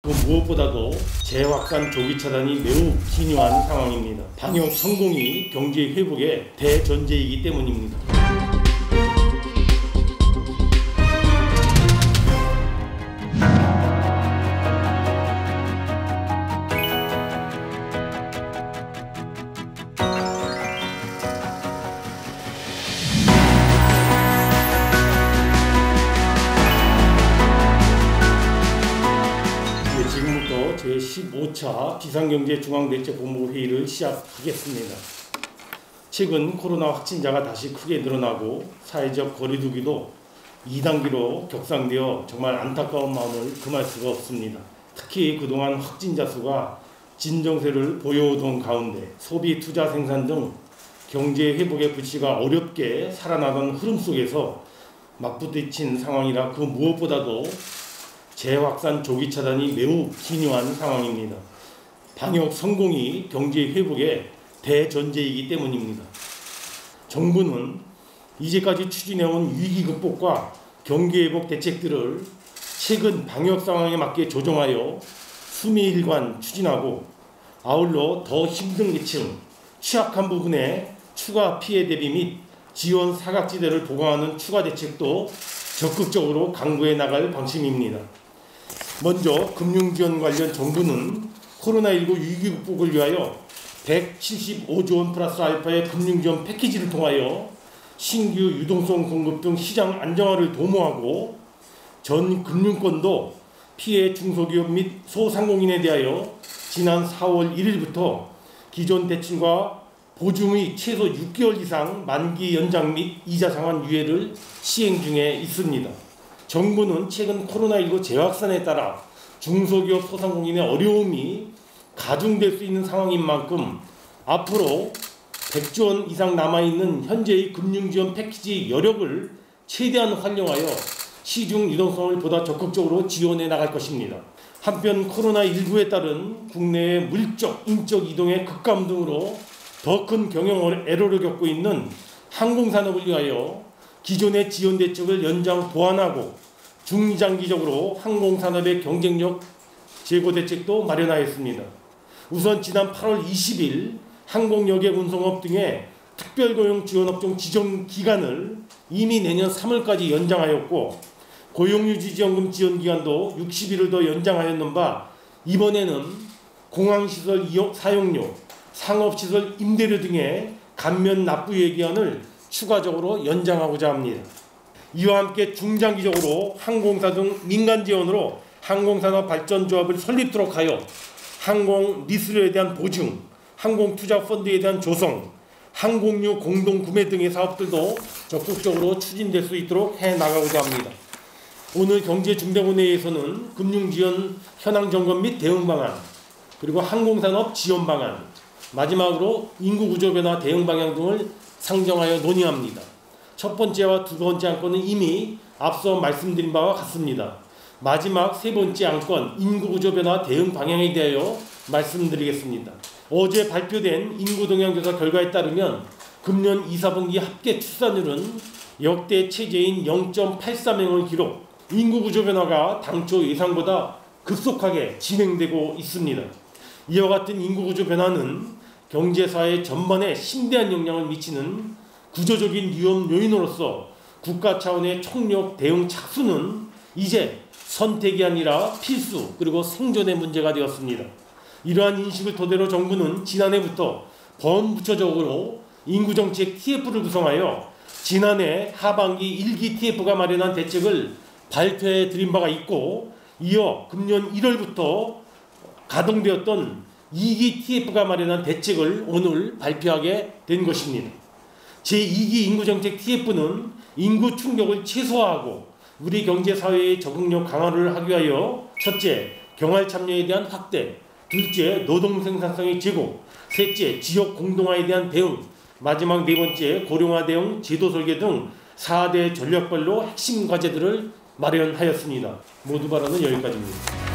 그 무엇보다도 재확산 조기 차단이 매우 중요한 상황입니다. 방역 성공이 경제 회복의 대전제이기 때문입니다. 지금부터 제15차 비상경제중앙대책본부 회의를 시작하겠습니다. 최근 코로나 확진자가 다시 크게 늘어나고 사회적 거리두기도 2단계로 격상되어 정말 안타까운 마음을 금할 수가 없습니다. 특히 그동안 확진자 수가 진정세를 보여오던 가운데 소비, 투자, 생산 등 경제 회복의 불씨가 어렵게 살아나던 흐름 속에서 맞부딪힌 상황이라 그 무엇보다도 재확산 조기 차단이 매우 중요한 상황입니다. 방역 성공이 경제 회복의 대전제이기 때문입니다. 정부는 이제까지 추진해온 위기 극복과 경기 회복 대책들을 최근 방역 상황에 맞게 조정하여 수미일관 추진하고 아울러 더 힘든 계층, 취약한 부분의 추가 피해 대비 및 지원 사각지대를 보강하는 추가 대책도 적극적으로 강구해 나갈 방침입니다. 먼저 금융지원 관련 정부는 코로나19 위기 극복을 위하여 175조 원 플러스 알파의 금융지원 패키지를 통하여 신규 유동성 공급 등 시장 안정화를 도모하고 전 금융권도 피해 중소기업 및 소상공인에 대하여 지난 4월 1일부터 기존 대출과 보증의 최소 6개월 이상 만기 연장 및 이자 상환 유예를 시행 중에 있습니다. 정부는 최근 코로나19 재확산에 따라 중소기업 소상공인의 어려움이 가중될 수 있는 상황인 만큼 앞으로 100조 원 이상 남아있는 현재의 금융지원 패키지 여력을 최대한 활용하여 시중 유동성을 보다 적극적으로 지원해 나갈 것입니다. 한편 코로나19에 따른 국내의 물적, 인적 이동의 급감 등으로 더 큰 경영 애로를 겪고 있는 항공산업을 위하여 기존의 지원 대책을 연장 보완하고 중장기적으로 항공산업의 경쟁력 제고 대책도 마련하였습니다. 우선 지난 8월 20일 항공여객 운송업 등의 특별고용 지원업종 지정 기간을 이미 내년 3월까지 연장하였고 고용유지지원금 지원 기간도 60일을 더 연장하였는 바 이번에는 공항시설 사용료, 상업시설 임대료 등의 감면 납부유예 기한을 추가적으로 연장하고자 합니다. 이와 함께 중장기적으로 항공사 등 민간 지원으로 항공산업 발전조합을 설립토록 하여 항공 리스료에 대한 보증, 항공투자펀드에 대한 조성, 항공유 공동구매 등의 사업들도 적극적으로 추진될 수 있도록 해나가고자 합니다. 오늘 경제중대본회의에서는 금융지원 현황점검 및 대응방안, 그리고 항공산업 지원방안, 마지막으로 인구구조변화 대응방향 등을 상정하여 논의합니다. 첫 번째와 두 번째 안건은 이미 앞서 말씀드린 바와 같습니다. 마지막 세 번째 안건 인구구조변화 대응 방향에 대하여 말씀드리겠습니다. 어제 발표된 인구동향조사 결과에 따르면 금년 2, 4분기 합계 출산율은 역대 최저인 0.83명을 기록, 인구구조변화가 당초 예상보다 급속하게 진행되고 있습니다. 이와 같은 인구구조변화는 경제사회 전반에 심대한 영향을 미치는 구조적인 위험 요인으로서 국가 차원의 총력 대응 착수는 이제 선택이 아니라 필수 그리고 생존의 문제가 되었습니다. 이러한 인식을 토대로 정부는 지난해부터 범부처적으로 인구정책 TF를 구성하여 지난해 하반기 1기 TF가 마련한 대책을 발표해 드린 바가 있고 이어 금년 1월부터 가동되었던 2기 TF가 마련한 대책을 오늘 발표하게 된 것입니다. 제2기 인구정책 TF는 인구 충격을 최소화하고 우리 경제사회의 적응력 강화를 하기 위하여 첫째, 경활 참여에 대한 확대, 둘째, 노동 생산성의 제고, 셋째, 지역 공동화에 대한 대응, 마지막 네 번째, 고령화 대응 제도 설계 등 4대 전략별로 핵심 과제들을 마련하였습니다. 모두 발언은 여기까지입니다.